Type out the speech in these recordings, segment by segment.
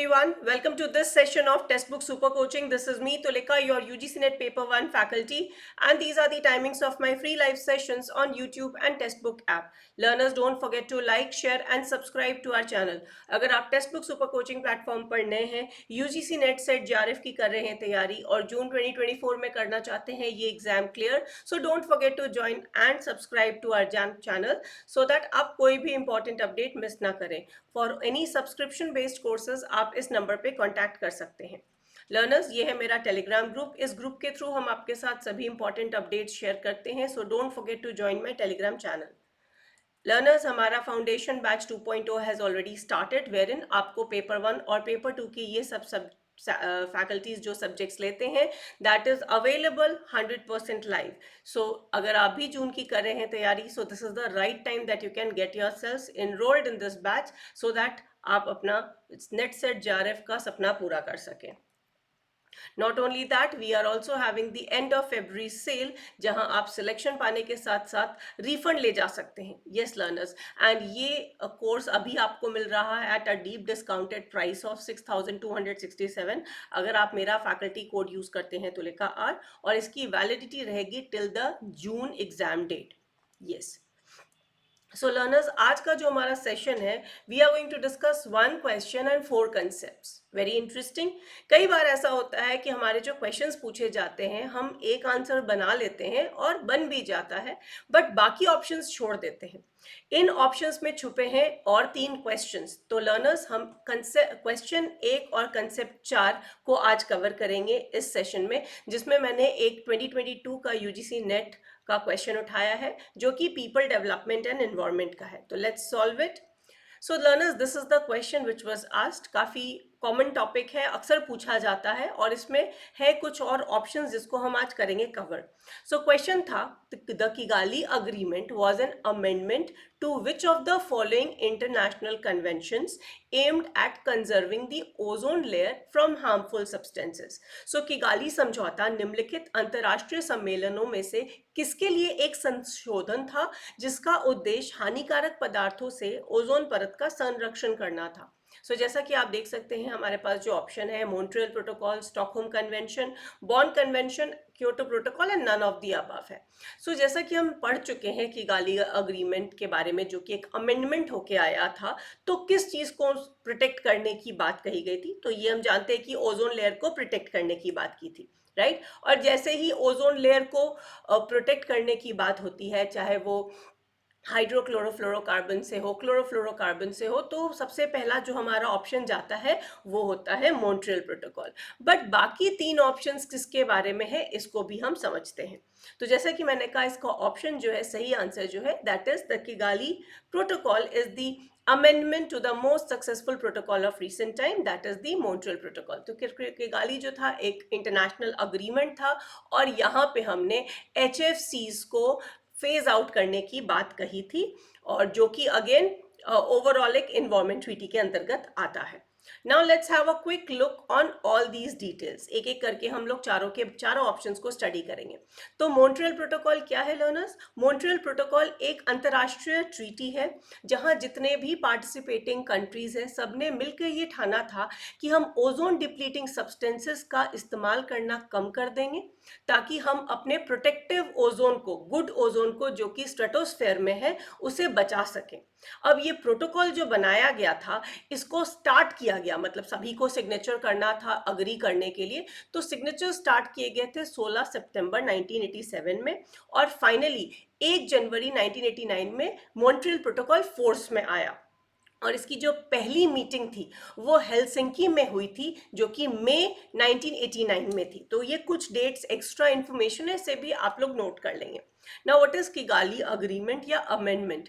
everyone. Welcome to this session of Textbook Super Coaching. This is me, Tulika, your UGC NET Paper 1 faculty, and these are the timings of my free live sessions on YouTube and Textbook app. Learners, don't forget to like, share and subscribe to our channel. अगर आप Textbook Super Coaching platform पर नए हैं, UGC NET set JRF की कर रहे हैं तैयारी और जून 2024 में करना चाहते हैं ये exam clear, so don't forget to join and subscribe to our channel so that आप कोई भी important update miss ना करें. For any subscription based courses आप इस नंबर पे कांटेक्ट कर सकते हैं. लर्नर्स, ये है मेरा टेलीग्राम ग्रुप. इस ग्रुप के थ्रू हम आपके साथ सभी इंपॉर्टेंट अपडेट्स शेयर करते हैं, so don't forget to join my Telegram channel. Learners, हमारा foundation batch 2.0 has already started, where in आपको पेपर 1 और पेपर 2 की ये सब फैकल्टीज जो सब्जेक्ट्स लेते हैं दैट इज अवेलेबल 100% लाइव. सो अगर आप भी जून की कर रहे हैं तैयारी, so this is the right time that you can get yourselves enrolled in this batch so that आप अपना नेट सेट JRF का सपना पूरा कर सकें. Not only that, we are also having the end of February sale जहां आप selection पाने के साथ साथ रिफंड ले जा सकते हैं. Yes learners, and ये कोर्स अभी आपको मिल रहा है at a deep discounted price of 6,267 अगर आप मेरा फैकल्टी कोड यूज करते हैं तुलिका R, और इसकी वैलिडिटी रहेगी till the June exam date. Yes. So learners, आज का जो हमारा सेशन है, we are going to discuss 1 question and 4 concepts. Very interesting. कई बार ऐसा होता है कि हमारे जो क्वेश्चंस पूछे जाते हैं हम एक आंसर बना लेते हैं और बन भी जाता है, बट बाकी ऑप्शंस छोड़ देते हैं. इन ऑप्शंस में छुपे हैं और 3 क्वेश्चंस. तो लर्नर्स, हम क्वेश्चन 1 और कंसेप्ट 4 को आज कवर करेंगे इस सेशन में, जिसमें मैंने एक 2022 का यूजीसी नेट का क्वेश्चन उठाया है जो कि पीपल डेवलपमेंट एंड एनवायरनमेंट का है. तो let's solve it. So learners, this is the question which was asked. काफी कॉमन टॉपिक है, अक्सर पूछा जाता है, और इसमें है कुछ और ऑप्शंस जिसको हम आज करेंगे कवर. सो क्वेश्चन था, the Kigali agreement was an amendment to which of the following international conventions aimed at conserving the ozone layer from harmful substances. So Kigali समझौता निम्नलिखित अंतरराष्ट्रीय सम्मेलनों में से किसके लिए एक संशोधन था जिसका उद्देश्य हानिकारक पदार्थों से ओजोन परत का संरक्षण करना था. सो जैसा कि आप देख सकते हैं हमारे पास जो ऑप्शन है, Montreal Protocol, Stockholm Convention, Bonn Convention, Kyoto Protocol and none of the above है. सो जैसा कि हम पढ़ चुके हैं कि किगाली अग्रीमेंट के बारे में, जो कि एक अमेंडमेंट होके आया था, तो किस चीज को प्रोटेक्ट करने की बात कही गई थी. तो ये हम जानते हैं कि ओजोन लेयर को प्रोटेक्ट करने की बात की थी, राइट. और जैसे ही ओजोन लेयर को प्रोटेक्ट करने की बात होती है, चाहे वो हाइड्रोक्लोरोफ्लोरोकार्बन से हो, क्लोरोफ्लोरोकार्बन से हो, तो सबसे पहला जो हमारा ऑप्शन जाता है वो होता है मॉन्ट्रियल प्रोटोकॉल. बट बाकी 3 ऑप्शंस किसके बारे में है इसको भी हम समझते हैं. तो जैसा कि मैंने कहा, इसका ऑप्शन जो है, सही आंसर जो है, that is the Kigali protocol is the amendment to the most successful protocol of recent time, that is the Montreal Protocol. तो किगाली जो था एक इंटरनेशनल अग्रीमेंट था, और यहाँ पे हमने HFCs को फेज आउट करने की बात कही थी, और जो कि अगेन ओवरऑल एक एनवायरनमेंट ट्रीटी के अंतर्गत आता है. Now let's have a quick look on all these details. एक एक करके हम लोग चारों ऑप्शंस को स्टडी करेंगे. तो मॉन्ट्रियल प्रोटोकॉल क्या है लर्नर्स? मॉन्ट्रियल प्रोटोकॉल एक अंतरराष्ट्रीय ट्रीटी है जहां जितने भी पार्टिसिपेटिंग कंट्रीज हैं सबने मिलकर ये ठाना था कि हम ओजोन डिप्लीटिंग सब्सटेंसेस का इस्तेमाल करना कम कर देंगे, ताकि हम अपने प्रोटेक्टिव ओजोन को, गुड ओजोन को, जो कि स्ट्रेटोस्फेयर में है, उसे बचा सकें. अब ये प्रोटोकॉल जो बनाया गया था, इसको स्टार्ट किया गया, मतलब सभी को सिग्नेचर करना था अग्री करने के लिए. तो सिग्नेचर स्टार्ट किए गए थे 16 सितंबर 1987 में, और फाइनली 1 जनवरी 1989 में मॉन्ट्रियल प्रोटोकॉल फोर्स में आया. और इसकी जो पहली मीटिंग थी वो हेलसिंकी में हुई थी, जो कि मई 1989 में थी. तो ये कुछ डेट्स एक्स्ट्रा इंफॉर्मेशन है, इसे भी आप लोग नोट कर लेंगे. Now what is Kigali agreement या अमेंडमेंट?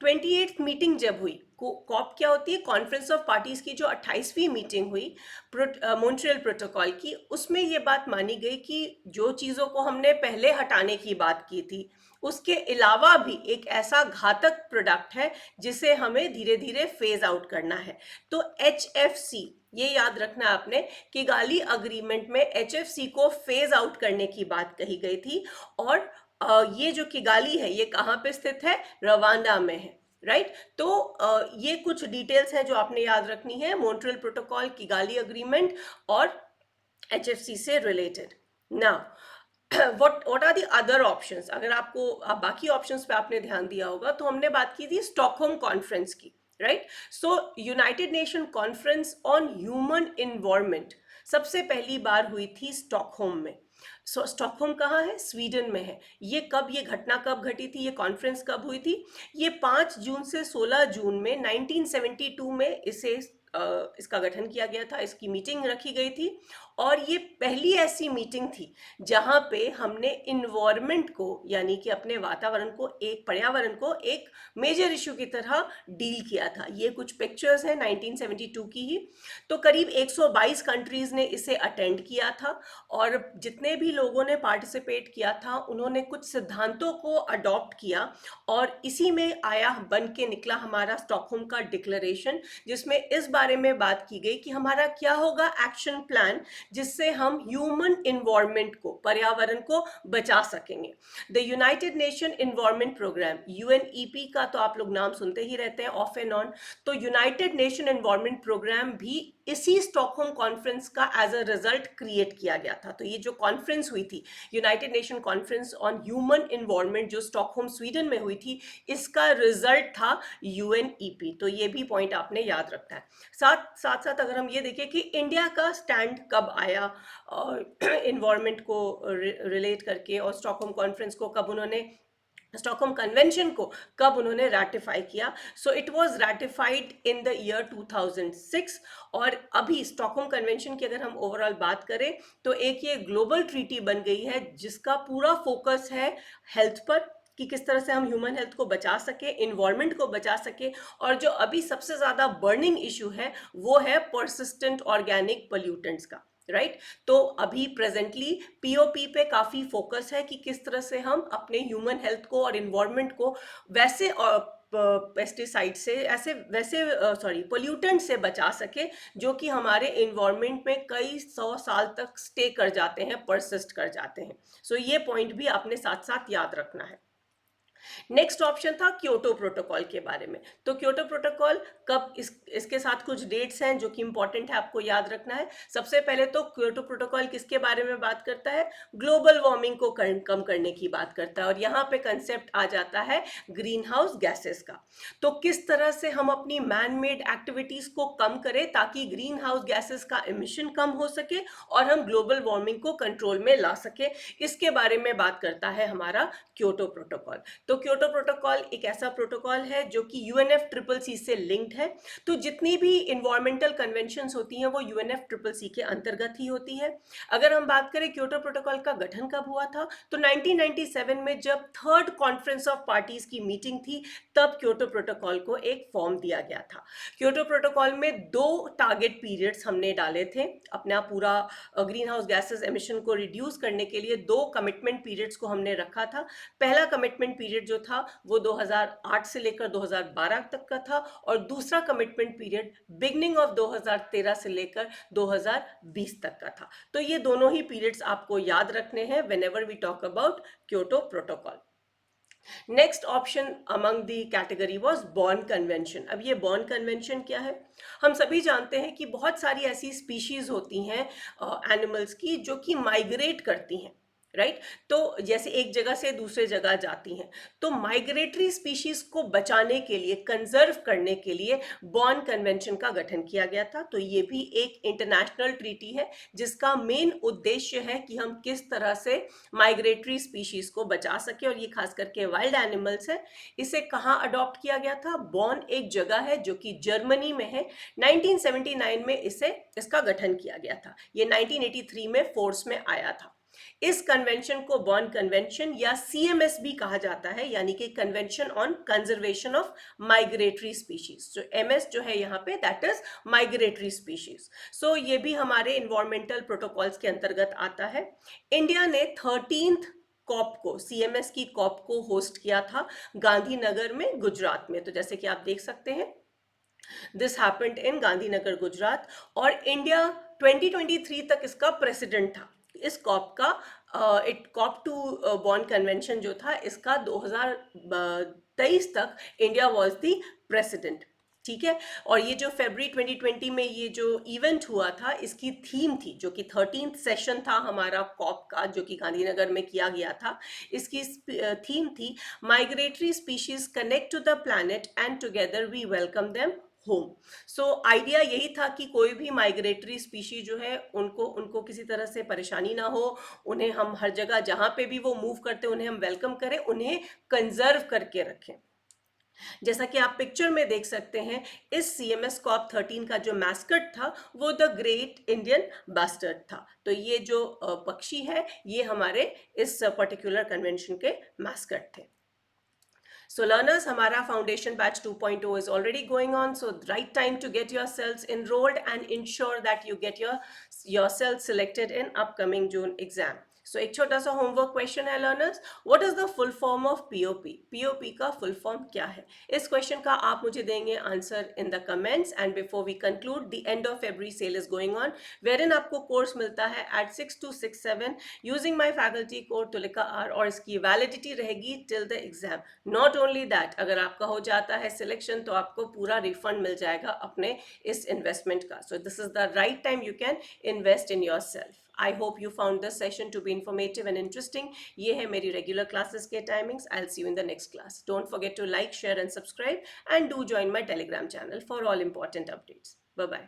28th मीटिंग जब हुई, कॉप क्या होती है, कॉन्फ्रेंस ऑफ पार्टीज की जो 28वीं मीटिंग हुई मॉन्ट्रियल प्रोटोकॉल की, उसमें ये बात मानी गई कि जो चीज़ों को हमने पहले हटाने की बात की थी, उसके अलावा भी एक ऐसा घातक प्रोडक्ट है जिसे हमें धीरे धीरे फेज आउट करना है. तो HFC, ये याद रखना आपने, किगाली अग्रीमेंट में HFC को फेज आउट करने की बात कही गई थी. और ये जो किगाली है ये कहाँ पे स्थित है? रवांडा में है, राइट। तो ये कुछ डिटेल्स हैं जो आपने याद रखनी है, मॉन्ट्रियल प्रोटोकॉल, किगाली अग्रीमेंट और HFC से related. Now what are the other options? अगर आपको बाकी ऑप्शंस पे आपने ध्यान दिया होगा तो हमने बात की थी स्टॉकहोम कॉन्फ्रेंस की, right. So United nation conference on human environment सबसे पहली बार हुई थी स्टॉकहोम में। स्टॉकहोम कहाँ है? स्वीडन में है। ये घटना कब घटी थी, ये कॉन्फ्रेंस कब हुई थी? ये 5 जून से 16 जून में 1972 में इसका गठन किया गया था, इसकी मीटिंग रखी गई थी। और ये पहली ऐसी मीटिंग थी जहां पे हमने इन्वायरमेंट को, यानी कि अपने वातावरण को, एक पर्यावरण को एक मेजर इशू की तरह डील किया था। ये कुछ पिक्चर्स हैं 1972 की ही। तो करीब 122 कंट्रीज ने इसे अटेंड किया था और जितने भी लोगों ने पार्टिसिपेट किया था उन्होंने कुछ सिद्धांतों को अडॉप्ट किया और इसी में आया, बन के निकला हमारा स्टॉकहोम का डिक्लेरेशन, जिसमें इस बारे में बात की गई कि हमारा क्या होगा एक्शन प्लान जिससे हम ह्यूमन इन्वायरमेंट को, पर्यावरण को बचा सकेंगे। The United Nation Environment Programme, UNEP का तो आप लोग नाम सुनते ही रहते हैं ऑफ एंड ऑन। तो यूनाइटेड नेशन इन्वायरमेंट प्रोग्राम भी इसी स्टॉकहोम कॉन्फ्रेंस का एज अ रिजल्ट क्रिएट किया गया था। तो ये जो कॉन्फ्रेंस हुई थी, United nation conference on human environment, जो स्टॉकहोम स्वीडन में हुई थी, इसका रिजल्ट था UNEP। तो ये भी पॉइंट आपने याद रखना है। साथ साथ अगर हम ये देखें कि इंडिया का स्टैंड कब आया इन्वायरमेंट को रिलेट करके, और स्टॉकहोम कॉन्फ्रेंस को कब उन्होंने, स्टॉकहोम कन्वेंशन को कब उन्होंने रैटिफाई किया? So it was ratified in the year 2006। और अभी स्टॉकहोम कन्वेंशन की अगर हम ओवरऑल बात करें तो एक ये ग्लोबल ट्रीटी बन गई है जिसका पूरा फोकस है हेल्थ पर, कि किस तरह से हम ह्यूमन हेल्थ को बचा सके, इन्वायरमेंट को बचा सके। और जो अभी सबसे ज्यादा बर्निंग इशू है वो है परसिस्टेंट ऑर्गेनिक पोल्यूटेंट्स का, राइट। तो अभी प्रेजेंटली POP पे काफी फोकस है कि किस तरह से हम अपने ह्यूमन हेल्थ को और इन्वायरमेंट को वैसे पेस्टिसाइड से, ऐसे वैसे पोल्यूटेंट से बचा सके जो कि हमारे इन्वायरमेंट में कई 100 साल तक स्टे कर जाते हैं, परसिस्ट कर जाते हैं। सो ये पॉइंट भी आपने साथ साथ याद रखना है। नेक्स्ट ऑप्शन था क्योटो प्रोटोकॉल के बारे में। तो क्योटो प्रोटोकॉल कब, इसके साथ कुछ डेट्स हैं जो कि इंपॉर्टेंट है, आपको याद रखना है। सबसे पहले तो क्योटो प्रोटोकॉल किसके बारे में बात करता है? ग्लोबल वार्मिंग को कम करने की बात करता है। और यहाँ पे कंसेप्ट आ जाता है ग्रीन हाउस गैसेस का। तो किस तरह से हम अपनी मैन मेड एक्टिविटीज को कम करें ताकि ग्रीन हाउस गैसेस का एमिशन कम हो सके और हम ग्लोबल वार्मिंग को कंट्रोल में ला सके, इसके बारे में बात करता है हमारा क्योटो प्रोटोकॉल। तो क्योटो प्रोटोकॉल एक ऐसा प्रोटोकॉल है जो कि UNFCCC से लिंक्ड है। तो जितनी भी इन्वायरमेंटल कन्वेंशंस होती हैं वो UNFCCC के अंतर्गत ही होती है। अगर हम बात करें क्योटो प्रोटोकॉल का गठन कब हुआ था, तो 1997 में जब थर्ड कॉन्फ्रेंस ऑफ पार्टीज की मीटिंग थी तब क्योटो प्रोटोकॉल को एक फॉर्म दिया गया था। क्योटो प्रोटोकॉल में 2 टारगेट पीरियड्स हमने डाले थे अपना पूरा ग्रीन हाउस गैसेस एमिशन को रिड्यूस करने के लिए। 2 कमिटमेंट पीरियड्स को हमने रखा था। पहला कमिटमेंट पीरियड जो था वो 2008 से लेकर 2012 तक का था और दूसरा कमिटमेंट पीरियड बिगनिंग ऑफ 2013 से लेकर 2020 तक का था। तो ये दोनों ही पीरियड्स आपको याद रखने हैं whenever we talk about Kyoto Protocol. Next option among the category was Bonn convention. अब ये बॉर्न कन्वेंशन क्या है? हम सभी जानते हैं कि बहुत सारी ऐसी स्पीशीज होती हैं एनिमल्स की जो कि माइग्रेट करती हैं, राइट। तो जैसे एक जगह से दूसरे जगह जाती हैं, तो माइग्रेटरी स्पीशीज को बचाने के लिए, कंजर्व करने के लिए बॉर्न कन्वेंशन का गठन किया गया था। तो ये भी एक इंटरनेशनल ट्रीटी है जिसका मेन उद्देश्य है कि हम किस तरह से माइग्रेटरी स्पीशीज को बचा सके, और ये खास करके वाइल्ड एनिमल्स है। इसे कहाँ अडॉप्ट किया गया था? बॉर्न एक जगह है जो कि जर्मनी में है। 1979 में इसका गठन किया गया था। ये 1983 में फोर्स में आया था। इस कन्वेंशन को बॉर्न कन्वेंशन या CMS भी कहा जाता है, यानी कि convention on conservation of migratory species. जो MS जो है यहाँ पे, दैट इज माइग्रेटरी स्पीशीज। सो ये भी हमारे इन्वायरमेंटल प्रोटोकॉल्स के अंतर्गत आता है। इंडिया ने 13th कॉप को, CMS की कॉप को होस्ट किया था गांधीनगर में, गुजरात में। तो जैसे कि आप देख सकते हैं, this happened in Gandhinagar, Gujarat. और इंडिया 2023 तक इसका प्रेसिडेंट था। इस कॉप का कॉप टू बॉर्न कन्वेंशन जो था इसका 2023 तक इंडिया वॉज द प्रेसिडेंट। ठीक है, और ये जो फरवरी 2020 में ये जो इवेंट हुआ था, इसकी थीम थी, जो कि 13th सेशन था हमारा कॉप का, जो कि गांधीनगर में किया गया था। इसकी थीम थी migratory species connect to the planet and together we welcome them home. So idea यही था कि कोई भी माइग्रेटरी स्पीशी जो है उनको उनको किसी तरह से परेशानी ना हो, उन्हें हम हर जगह जहां पे भी वो मूव करते उन्हें हम वेलकम करें, उन्हें कंजर्व करके रखें। जैसा कि आप पिक्चर में देख सकते हैं, इस CMS कॉप 13 का जो मैस्कट था वो द ग्रेट इंडियन बास्टर्ड था। तो ये जो पक्षी है ये हमारे इस पर्टिकुलर कन्वेंशन के मैस्कट थे। So learners, हमारा foundation batch 2.0 is already going on. So right time to get yourselves enrolled and ensure that you get yourself selected in upcoming June exam. So एक छोटा सा homework question है learners. What is the full form of POP? POP का full form क्या है? इस question का आप मुझे देंगे answer in the comments. And before we conclude, the end of February sale is going on, wherein आपको course मिलता है at 6267 using my faculty code Tulika R, और इसकी validity रहेगी till the exam. Not only that, अगर आपका हो जाता है सिलेक्शन तो आपको पूरा रिफंड मिल जाएगा अपने इस इन्वेस्टमेंट का. So this is the right time you can invest in yourself. I hope you found this session to be informative and interesting. ये है मेरी regular classes के timings. I'll see you in the next class. Don't forget to like, share and subscribe, and do join my Telegram channel for all important updates. Bye bye.